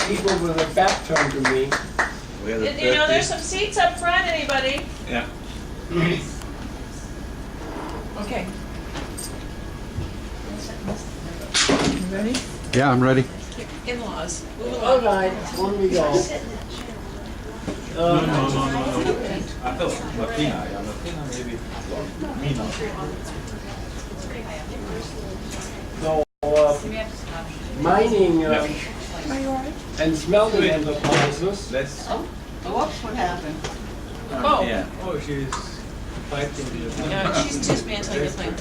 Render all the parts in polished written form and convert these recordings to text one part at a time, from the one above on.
people with their back turned to me. You know, there's some seats up front, anybody? Yeah. Okay. You ready? Yeah, I'm ready. In-laws. All right, on we go. No. I thought Latina. Yeah, Latina maybe. Mina. So, mining and smelting enterprises. Let's. Whoops, what happened? Oh. Yeah. Oh, she's fighting the She's dismantling the plant.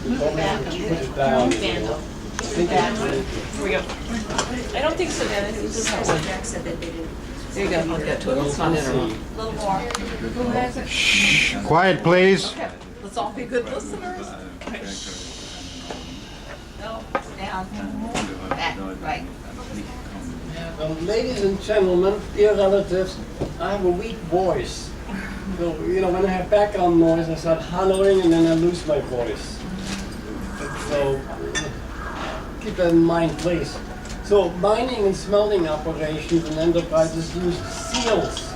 Put it down. Vandal. Think Here we go. I don't think so, Dan. It was just that one. Jack said that they did. There you go. I'll get to it. It's not in a row. A little more. Who has it? Quiet, please. Okay, let's all be good listeners. No, down. Back, right. Ladies and gentlemen, dear relatives, I have a weak voice. So, you know, when I have background noise, I start hollering and then I lose my voice. So, keep that in mind, please. So, mining and smelting operations and enterprises use seals.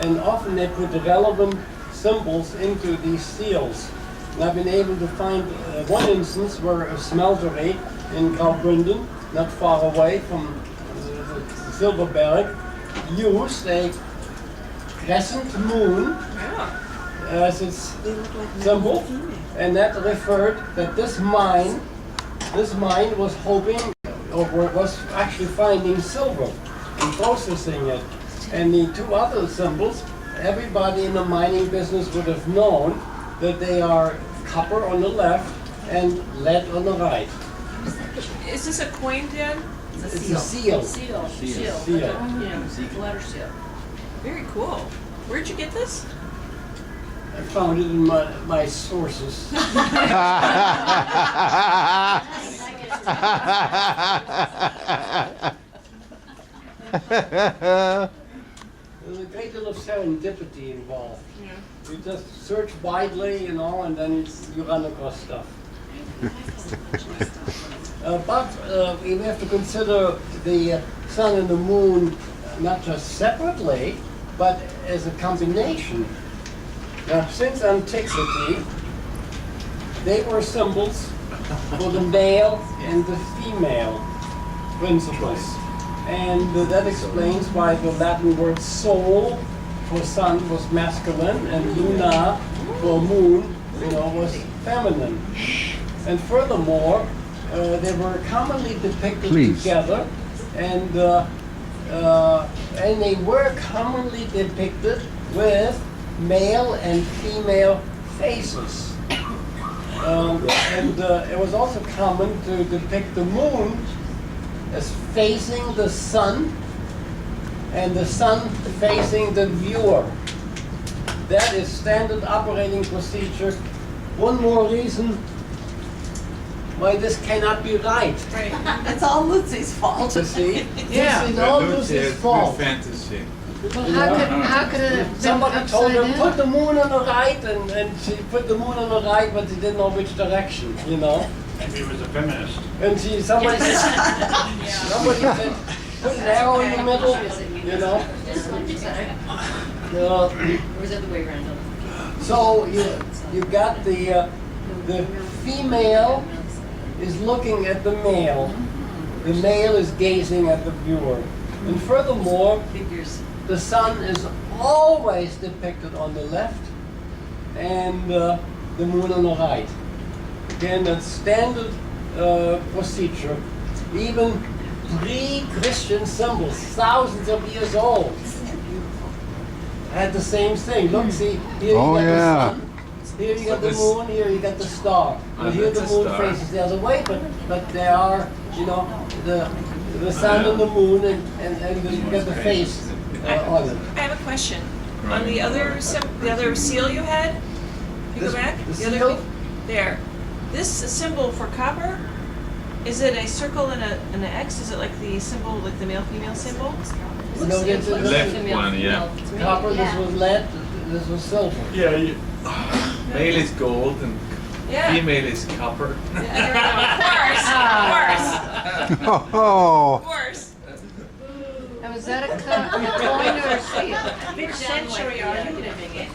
And often they put relevant symbols into these seals. And I've been able to find one instance where a smeltery in Graubünden, not far away from the Silverberg, used a crescent moon as its symbol, and that referred that this mine was hoping, or was actually finding silver and processing it. And the two other symbols, everybody in the mining business would have known that they are copper on the left and lead on the right. Is this a coin, Dan? It's a seal. Seal. Seal. Yeah, letter seal. Very cool. Where'd you get this? I found it in my sources. There's a great deal of serendipity involved. Yeah. You just search widely, you know, and then you run across stuff. But we have to consider the sun and the moon not just separately, but as a combination. Now, since antiquity, they were symbols for the male and the female principles. And that explains why the Latin word sol for sun was masculine and luna for moon, you know, was feminine. And furthermore, they were commonly depicted together, and they were commonly depicted with male and female faces. It was also common to depict the moon as facing the sun and the sun facing the viewer. That is standard operating procedure. One more reason why this cannot be right. Right. It's all Lucy's fault. You see? Yeah. This is all Lucy's fault. Fantasy. Well, how could it have been Somebody told her, upside put the down? moon on the right, and she put the moon on the right, but she didn't know which direction, you know? Maybe he was a feminist. And somebody said, put an arrow in the middle, you know? Or was it the way around? So you got the female is looking at the male is gazing at the viewer, and furthermore, Figures. the sun is always depicted on the left, and the moon on the right. Again, that's standard procedure. Even pre-Christian symbols, thousands of years old, had the same thing. Look, see, here you got the sun, here you got the moon, here you got the star. And here the moon faces the other way, but there are, you know, the sun and the moon, and you got the face on it. I have a question. On the other seal you had, you go back? The other seal? there. This symbol for copper, is it a circle and an X? Is it like the symbol, like the male-female symbol? No, it's a Left one, yeah. copper, this was lead, this was silver. Yeah, male is gold and Yeah. female is copper. Of course, of course. Oh, Of course. Now, is that a coin or a seal? Which century are you living in?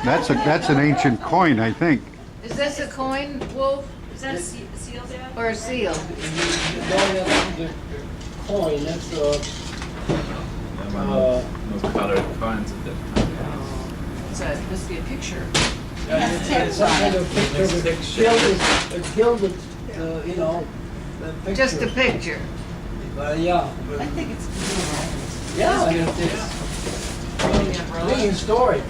that's an ancient coin, I think. Is this a coin, Wolf, Is that a seal, Dad? or a seal? The coin, that's No colored coins in there. Must be a picture. it's some kind of picture with gilded, you know, picture. Just a picture. Yeah. I think it's Yeah, and it's really historic.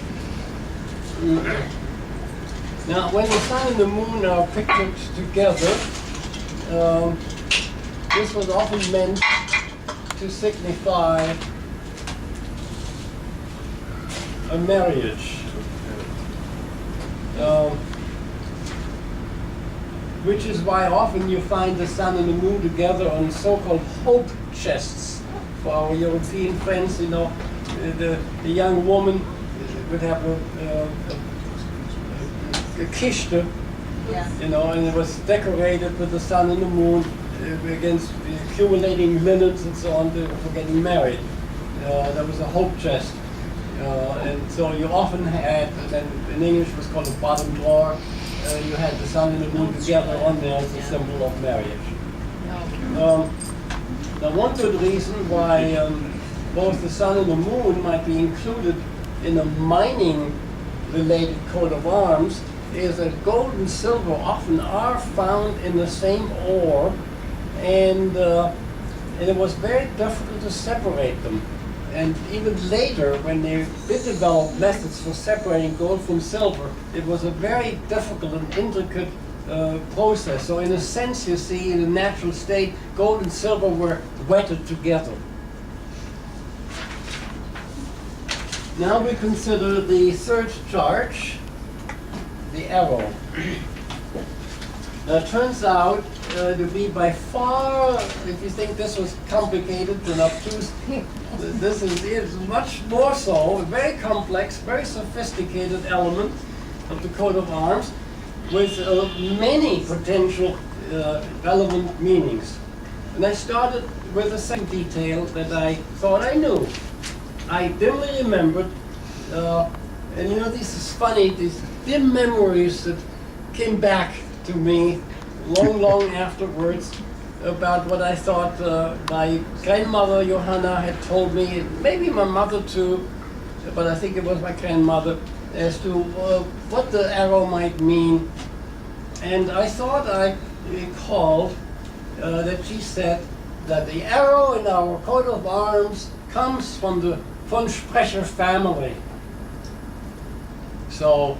Now, when the sun and the moon are pictured together, this was often meant to signify a marriage. Which is why often you find the sun and the moon together on so-called hope chests. For our European friends, you know, the young woman would have a kiste, you know, and it was decorated with the sun and the moon against the accumulating linens and so on for getting married. That was a hope chest. And so you often had, and in English it was called a bottom drawer, you had the sun and the moon together on there as a symbol of marriage. Now one good reason why both the sun and the moon might be included in a mining related coat of arms is that gold and silver often are found in the same ore, and it was very difficult to separate them. And even later, when they did develop methods for separating gold from silver, it was a very difficult and intricate process. So in a sense, you see, in a natural state, gold and silver were wetted together. Now we consider the third charge, the arrow. It turns out to be by far, if you think this was complicated and obtuse, this is much more so, a very complex, very sophisticated element of the coat of arms with many potential relevant meanings. And I started with a second detail that I thought I knew. I dimly remembered, and you know, this is funny, these dim memories that came back to me long afterwards about what I thought my grandmother Johanna had told me, and maybe my mother too, but I think it was my grandmother, as to what the arrow might mean. And I thought I recalled that she said that the arrow in our coat of arms comes from the von Sprecher family. So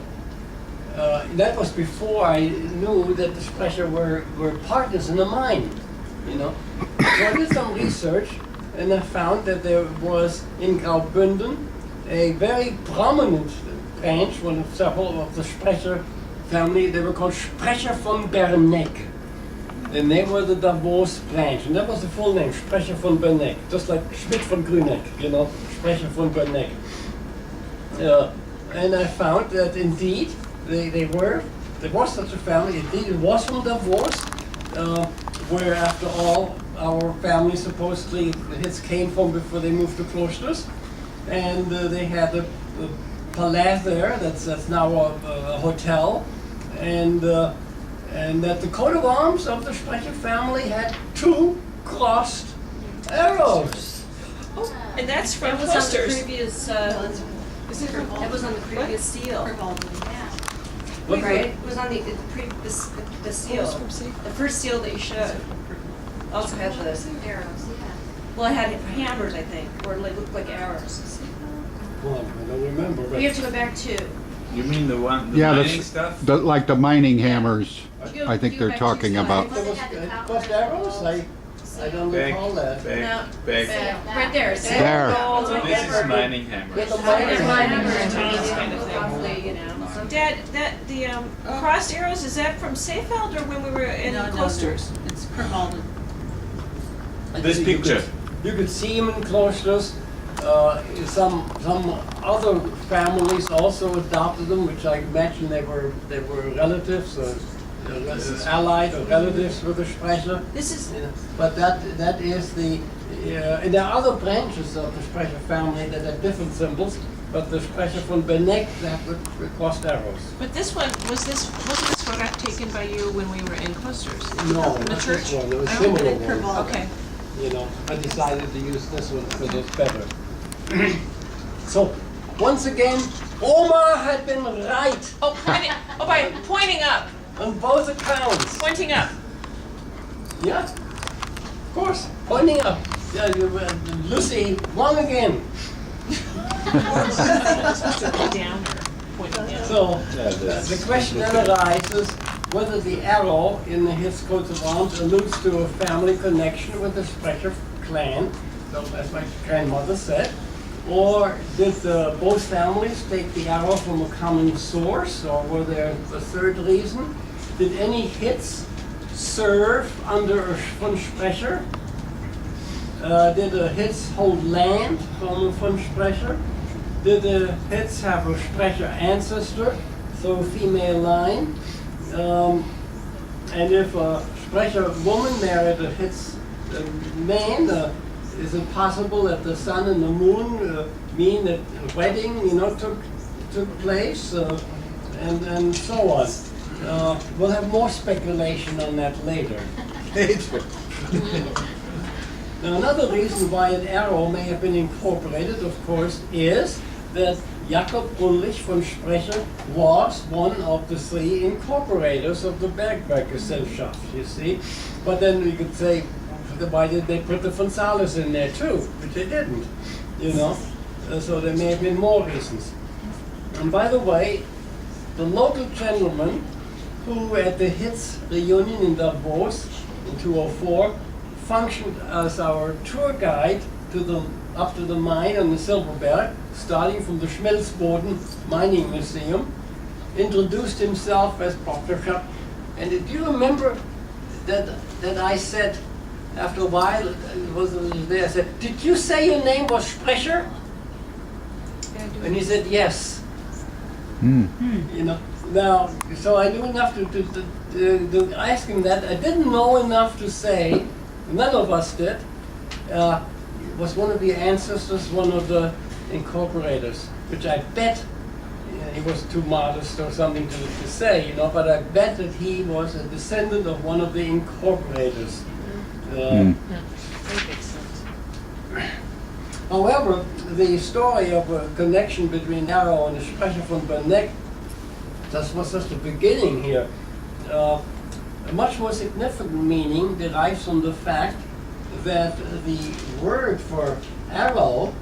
that was before I knew that the Sprecher were partners in a mine, you know. So I did some research and I found that there was in Graubünden a very prominent branch, one of several of the Sprecher family. They were called Sprecher von Berneck. And they were the Davos branch, and that was the full name, Sprecher von Berneck, just like Schmidt von Grüneck, you know, Sprecher von Berneck. And I found that indeed there was such a family. Indeed, it was from Davos, where after all our family supposedly the Hitz came from before they moved to Klosters, and they had a palace there that's now a hotel, and that the coat of arms of the Sprecher family had 2 crossed arrows. And that's from That was on the Klosters. previous, Is it from that was on the previous seal. What Right, it was on the seal. From sea? The first seal that you showed also had the arrows. Well, it had hammers, I think, or it looked like arrows. Well, I don't remember. But You have to go back to. You mean the one, the Yeah, mining stuff? like the mining hammers, Go- I think go they're back to talking slide. about. there was crossed arrows? I don't recall that. No, back. right there. See? There. So this is mining hammer. With the They're mining mining hammers. hammers, kind of thing. roughly, you know. Dad, that the crossed arrows, is that from Seefeld or when we were in Klosters? It's Kermalden. This picture. You could see them in Klosters. Some other families also adopted them, which I imagine they were relatives. allied or relatives with the Sprecher. This is, But that is the, and there are other branches of the Sprecher family that have different symbols, but the Sprecher von Beneck, they have the crossed arrows. but this one, wasn't this photograph taken by you when we were in Cloisters? No, In the not church? this one, it was Oh, similar one. Okay. You know, I decided to use this one because it's better. So, once again, Oma had been right Oh, by pointing up, on both accounts. pointing up. Yeah, of course, pointing up. Yeah, Lucy won again. It's a downer, pointing down. So, the question then arises whether the arrow in the Hitz coat of arms alludes to a family connection with the Sprecher clan, so as my grandmother said, or did both families take the arrow from a common source, or were there a third reason? Did any Hitz serve under a von Sprecher? Did the Hitz hold land from a von Sprecher? Did the Hitz have a Sprecher ancestor, so a female line? And if a Sprecher woman married a Hitz man, is it possible that the sun and the moon mean that a wedding, took place, and so on? We'll have more speculation on that later. Now, another reason why an arrow may have been incorporated, of course, is that Jakob Ulrich von Sprecher was one of the 3 incorporators of the Bergwerkgesellschaft, you see. But then we could say, why did they put the von Sales in there too? Which they didn't, So there may have been more reasons. And by the way, the local gentleman who at the Hitz reunion in Davos in 2004 functioned as our tour guide up to the mine on the Silberberg, starting from the Schmelzboden Mining Museum, introduced himself as Dr. And do you remember that I said, after a while, I said, did you say your name was Sprecher? And he said, yes. Now, so I knew enough to ask him that. I didn't know enough to say, none of us did, was one of the ancestors, one of the incorporators, which I bet he was too modest or something to say, but I bet that he was a descendant of one of the incorporators. However, the story of a connection between Arrow and the Sprecher von Berneck, that was just the beginning here. A much more significant meaning derives from the fact that the word for arrow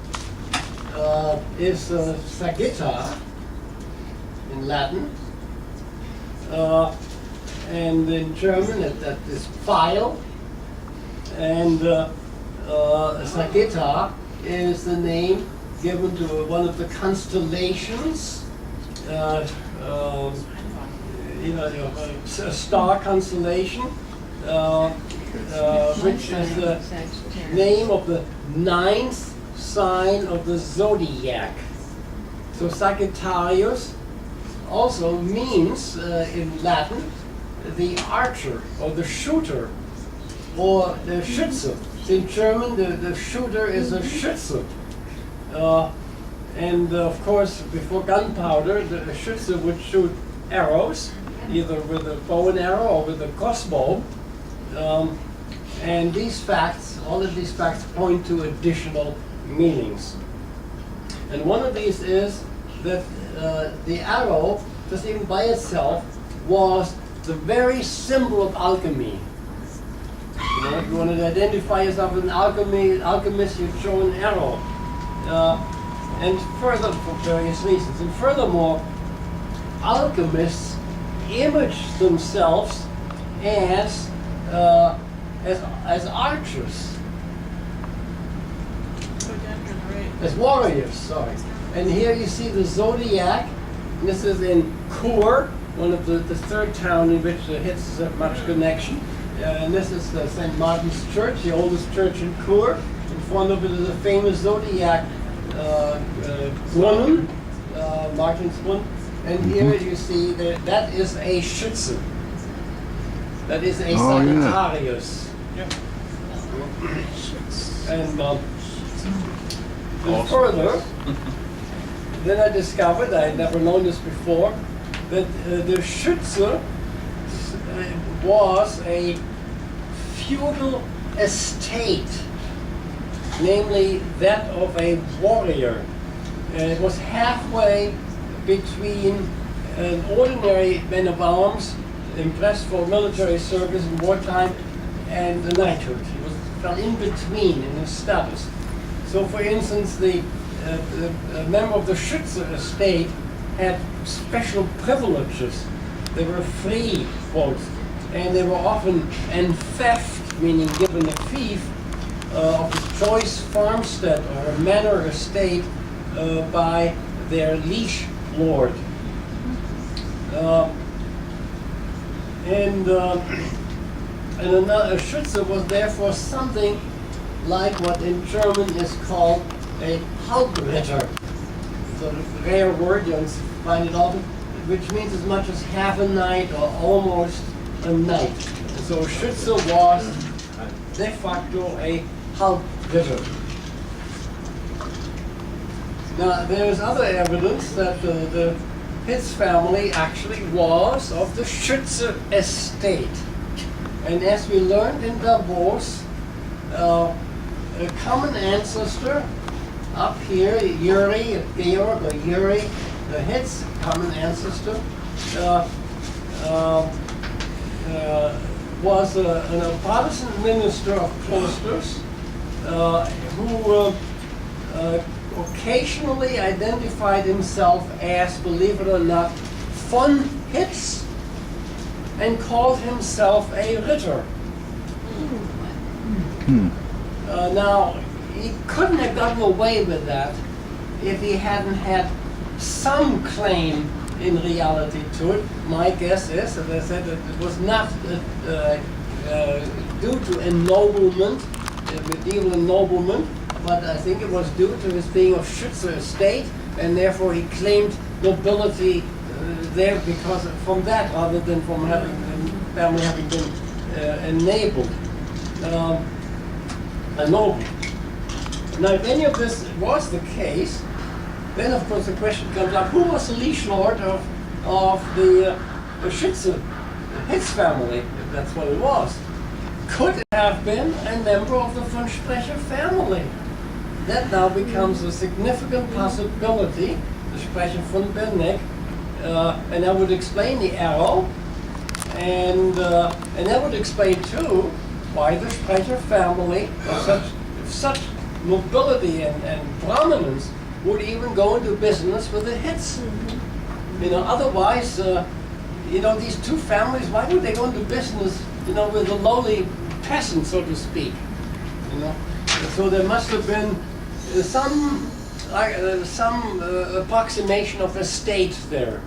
is sagitta in Latin, and in German that is file, and sagitta is the name given to one of the constellations, a star constellation, which is the name of the 9th sign of the zodiac. So Sagittarius also means, in Latin, the archer or the shooter or the Schütze. In German, the shooter is a Schütze. And of course, before gunpowder, the Schütze would shoot arrows, either with a bow and arrow or with a crossbow. And these facts, all of these facts point to additional meanings. And one of these is that the arrow, just even by itself, was the very symbol of alchemy. If you want to identify yourself as an alchemist, you show an arrow. And further, for various reasons. And furthermore, alchemists imaged themselves as archers, as warriors, sorry. And here you see the zodiac. And this is in Chur, one of the third town in which the Hitz have much connection. And this is St. Martin's Church, the oldest church in Chur. In front of it is a famous zodiac Brunnen, Martin's Brunnen. And here you see that is a Schütze. that is a Oh, yeah. Sagittarius. And further, then I discovered, I had never known this before, that the Schütze was a feudal estate, namely that of a warrior. It was halfway between an ordinary man of arms impressed for military service in wartime and the knighthood. He fell in between in his status. So, for instance, the member of the Schütze estate had special privileges. They were free, quote, and they were often enfeft, meaning given a fief, of a choice farmstead or a manor estate by their liege lord. A Schütze was therefore something like what in German is called a Halbritter. It's a rare word, you don't find it often, which means as much as half a knight or almost a knight. And so Schütze was de facto a Halbritter. Now, there's other evidence that the Hitz family actually was of the Schütze estate. And as we learned in Davos, a common ancestor up here, Yuri, Georg or Yuri, the Hitz common ancestor, was a Protestant minister of cloisters who occasionally identified himself as, believe it or not, von Hitz, and called himself a Ritter. Now, he couldn't have gotten away with that if he hadn't had some claim in reality to it. My guess is, as I said, that it was not due to ennoblement, medieval ennoblement, but I think it was due to his being of Schütze estate, and therefore he claimed nobility there because from that, rather than from having the family having been ennobled. Now, if any of this was the case, then of course the question comes up: who was the liege lord of the Schütze, the Hitz family? If that's what it was, could it have been a member of the von Sprecher family? That now becomes a significant possibility. The Sprecher von Berneck, and that would explain the arrow, and that would explain too why the Sprecher family of such nobility and prominence would even go into business with the Hitz. You know, otherwise, you know, these two families, why would they go into business, you know, with a lowly peasant, so to speak? You know, so there must have been some approximation of estate there.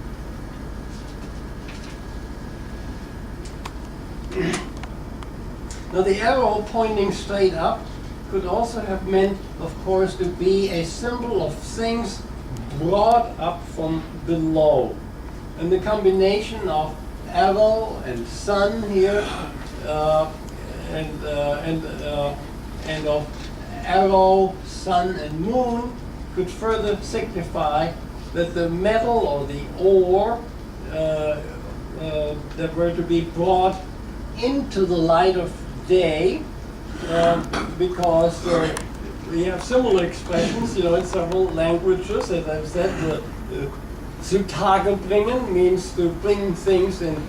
Now, the arrow pointing straight up could also have meant, of course, to be a symbol of things brought up from below. And the combination of arrow and sun here, and of arrow, sun, and moon could further signify that the metal or the ore that were to be brought into the light of day, because we have similar expressions, you know, in several languages. As I've said, zutage bringen means to bring things in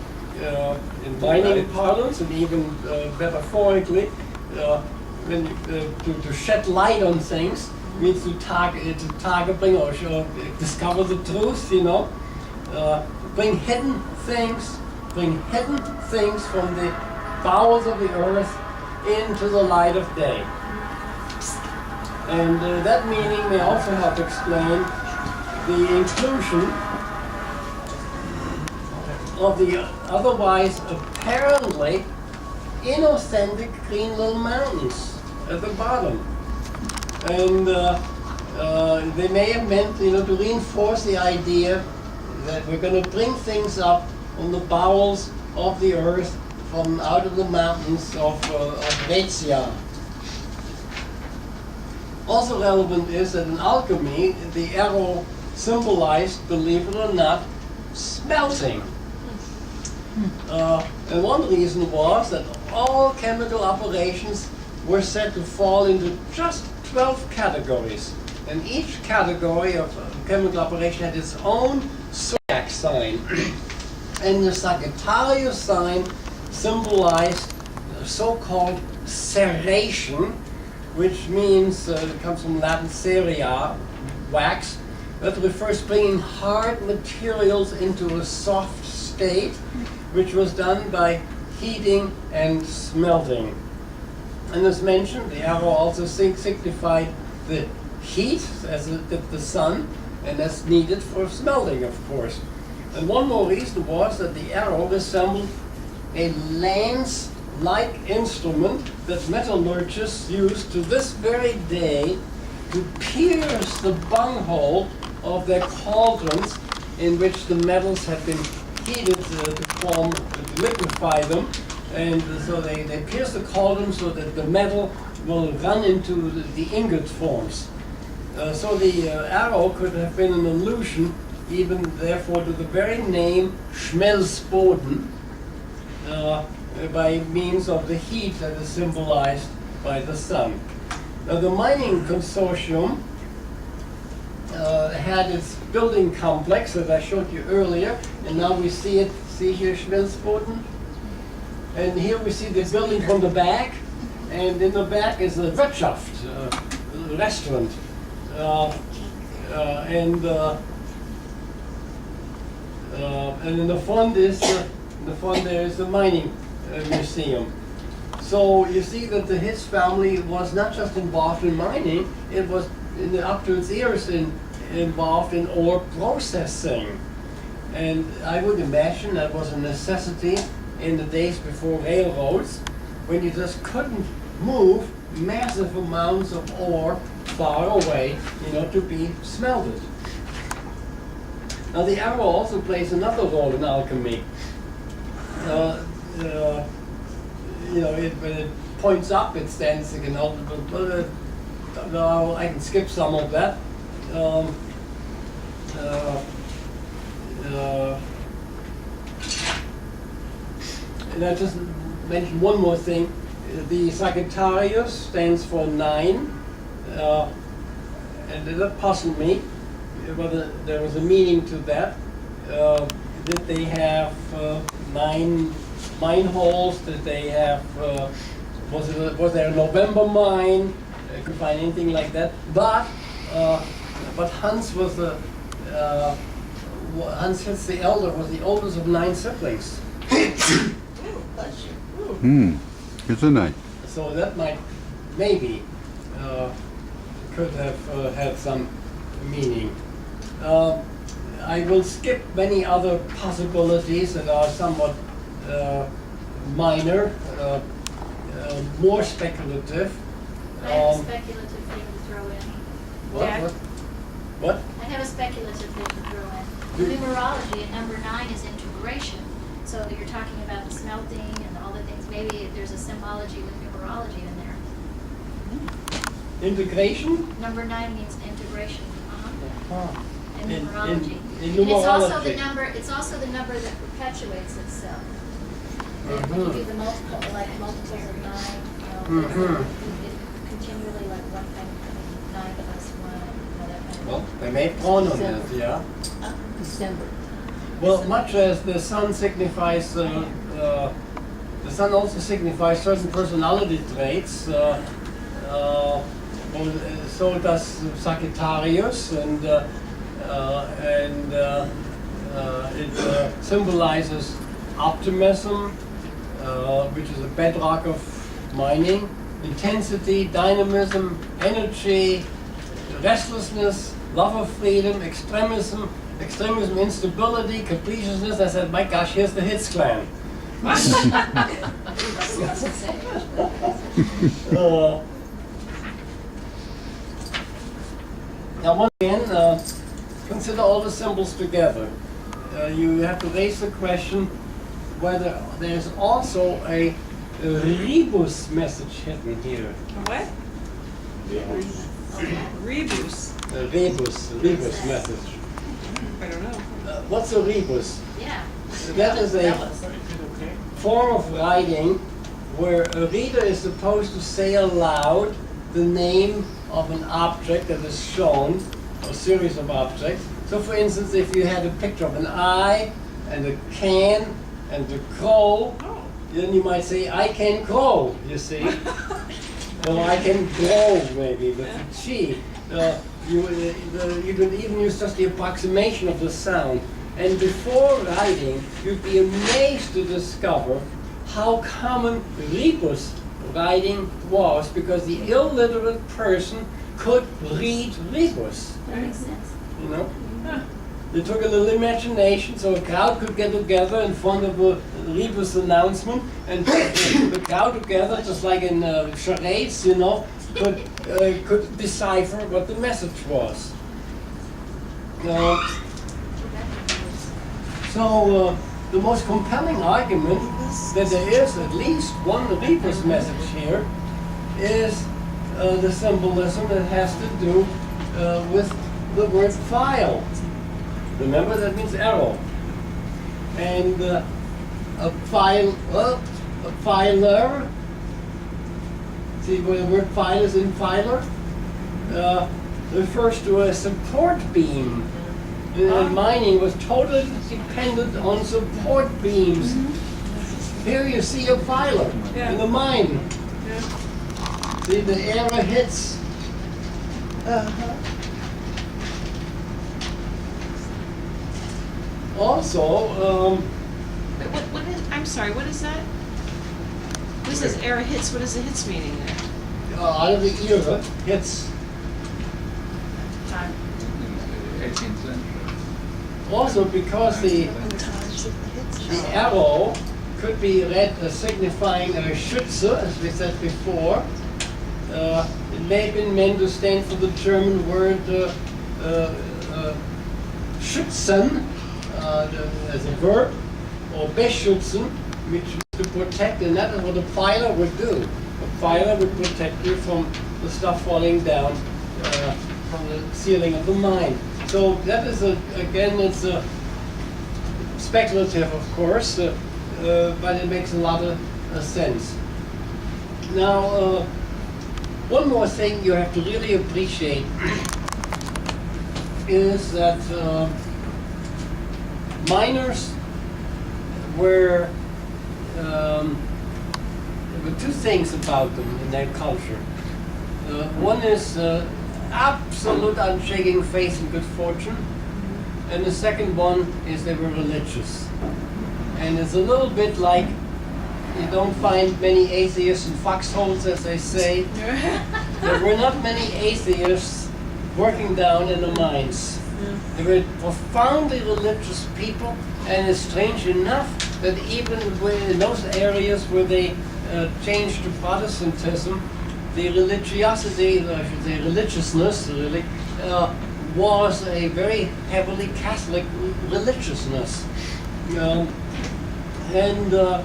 mining parlance, and even metaphorically, to shed light on things means to tage bring or discover the truth, you know, bring hidden things from the bowels of the earth into the light of day. And that meaning may also help explain the inclusion of the otherwise apparently inauthentic green little mountains at the bottom. And they may have meant, you know, to reinforce the idea that we're going to bring things up on the bowels of the earth from out of the mountains of Rhaetia. Also relevant is that in alchemy, the arrow symbolized, believe it or not, smelting. And one reason was that all chemical operations were said to fall into just 12 categories. And each category of chemical operation had its own zodiac sign. And the Sagittarius sign symbolized so-called serration, which means, it comes from Latin ceria, wax, that refers to bringing hard materials into a soft state, which was done by heating and smelting. And as mentioned, the arrow also signified the heat, as it did the sun, and that's needed for smelting, of course. And one more reason was that the arrow resembled a lance-like instrument that metallurgists use to this very day to pierce the bunghole of their cauldrons in which the metals have been heated to liquefy them. And so they pierce the cauldron so that the metal will run into the ingot forms. So the arrow could have been an allusion, even therefore, to the very name Schmelzboden, by means of the heat that is symbolized by the sun. Now, the mining consortium had its building complex that I showed you earlier, and now we see it. See here, Schmelzboden, and here we see the building from the back, and in the back is a Wirtschaft, restaurant, and in the front is there is the mining museum. So you see that the Hitz family was not just involved in mining; it was up to its ears involved in ore processing. And I would imagine that was a necessity in the days before railroads, when you just couldn't move massive amounts of ore far away, to be smelted. Now the arrow also plays another role in alchemy. When it points up, it stands again. I can skip some of that. And I just mention one more thing. The Sagittarius stands for 9, and that puzzled me whether there was a meaning to that. Did they have 9 mine holes? Did they have? Was there a November mine? I could find anything like that. But Hans was Hans Hitz the elder was the oldest of 9 siblings. Isn't it? So that might, maybe, could have had some meaning. I will skip many other possibilities that are somewhat minor, more speculative. I have a speculative thing to throw in. What? I have a speculative thing to throw in. In numerology, number 9 is integration. So that you're talking about the smelting and all the things. Maybe there's a symbology with numerology in there. Integration? Number 9 means integration. In In numerology. in And it's also numerology. the number. It's also the number that perpetuates itself. When you do the multiple, like multiples of 9, it continually like 1 kind of 9 plus 1, that kind of. Well, they may pawn on it, yeah. December. Well, much as the sun signifies, the sun also signifies certain personality traits. So does Sagittarius, and it symbolizes optimism, which is a bedrock of mining, intensity, dynamism, energy, restlessness, love of freedom, extremism, instability, capriciousness. I said, my gosh, here's the Hitz clan. Now, once again, consider all the symbols together. You have to raise the question, whether there's also a rebus message hidden here. What? Rebus. A rebus message. I don't know. What's a rebus? Yeah. That is a Tell us. form of writing where a reader is supposed to say aloud the name of an object that is shown, a series of objects. So for instance, if you had a picture of an eye and a can and a crow, then you might say, I can crow, you see. Or I can grow, maybe, with a G. You could even use just the approximation of the sound. And before writing, you'd be amazed to discover how common rebus writing was, because the illiterate person could read rebus, That makes sense. you know? They took a little imagination, so a crowd could get together in front of a rebus announcement, and the crowd together, just like in charades, you know, could decipher what the message was. So the most compelling argument that there is at least one rebus message here is the symbolism that has to do with the word file. Remember, that means arrow. And a filer, see where the word file is in filer, refers to a support beam. Mining was totally dependent on support beams. Here you see a filer in the mine. See the era Hitz. Also, Wait, what is, I'm sorry, what is that? This is era hits, what is the hits meaning there? out of the era Hitz. Time. 18th century. Also because the arrow could be read as signifying a Schütze, as we said before. It may have been meant to stand for the German word schützen, as a verb, or beschützen, which is to protect, and that is what a filer would do. A filer would protect you from the stuff falling down from the ceiling of the mine. So that is, again, it's speculative, of course, but it makes a lot of sense. Now, one more thing you have to really appreciate is that miners were, there were two things about them in their culture. One is absolute unshaking faith in good fortune, and the second one is they were religious. And it's a little bit like you don't find many atheists in foxholes, as they say. There were not many atheists working down in the mines. They were profoundly religious people, and it's strange enough that even in those areas where they changed to Protestantism, the religiosity, I should say religiousness, really, was a very heavily Catholic religiousness. And I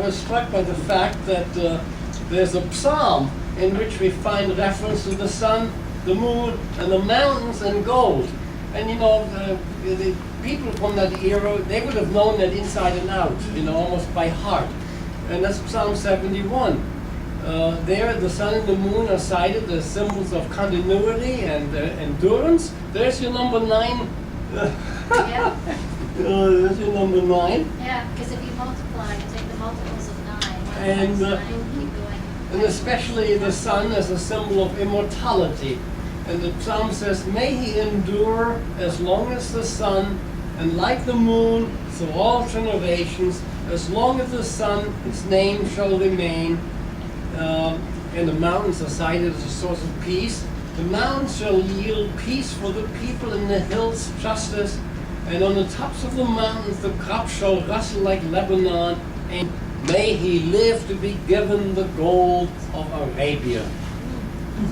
was struck by the fact that there's a psalm in which we find reference to the sun, the moon, and the mountains and gold. And you know, the people from that era, they would have known that inside and out, you know, almost by heart. And that's Psalm 71. There, the sun and the moon are cited as symbols of continuity and endurance. There's your number 9. Yeah. There's your number 9. Yeah, because if you multiply, you take the multiples of 9. And, 1 times 9, keep going. And especially the sun as a symbol of immortality. And the psalm says, may he endure as long as the sun, and like the moon, through all generations, as long as the sun, its name shall remain. And the mountains are cited as a source of peace. The mountains shall yield peace for the people, and the hills justice. And on the tops of the mountains the crop shall rustle like Lebanon. And may he live to be given the gold of Arabia.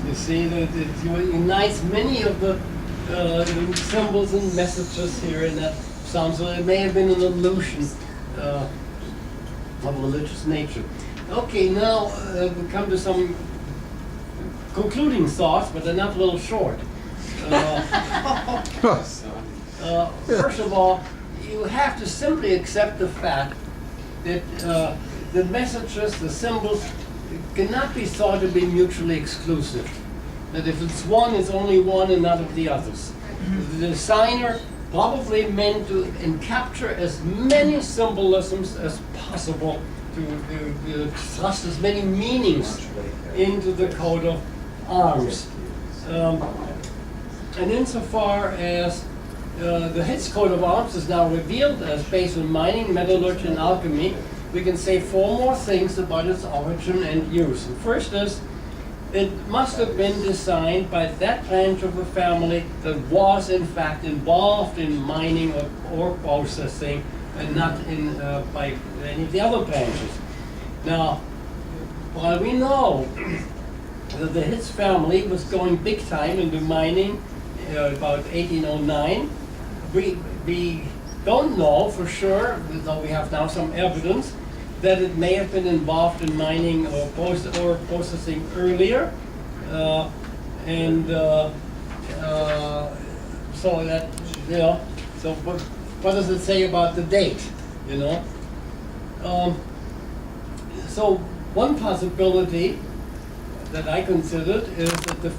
You see, that it unites many of the symbols and messages here in that sounds like it may have been an illusion of religious nature. Okay, now we come to some concluding thoughts, but they're not a little short. First of all, you have to simply accept the fact that the messages, the symbols, cannot be thought to be mutually exclusive. That if it's one, it's only one and not of the others. The designer probably meant to capture as many symbolisms as possible to thrust as many meanings into the coat of arms. And insofar as the Hitz coat of arms is now revealed as based on mining, metallurgy, and alchemy, we can say 4 more things about its origin and use. The first is, it must have been designed by that branch of the family that was in fact involved in mining or ore processing, and not in by any of the other branches. Now, while we know that the Hitz family was going big time into mining about 1809, we don't know for sure, though we have now some evidence, that it may have been involved in mining or processing earlier, so that, you know, so what does it say about the date, you know? So one possibility that I considered is that the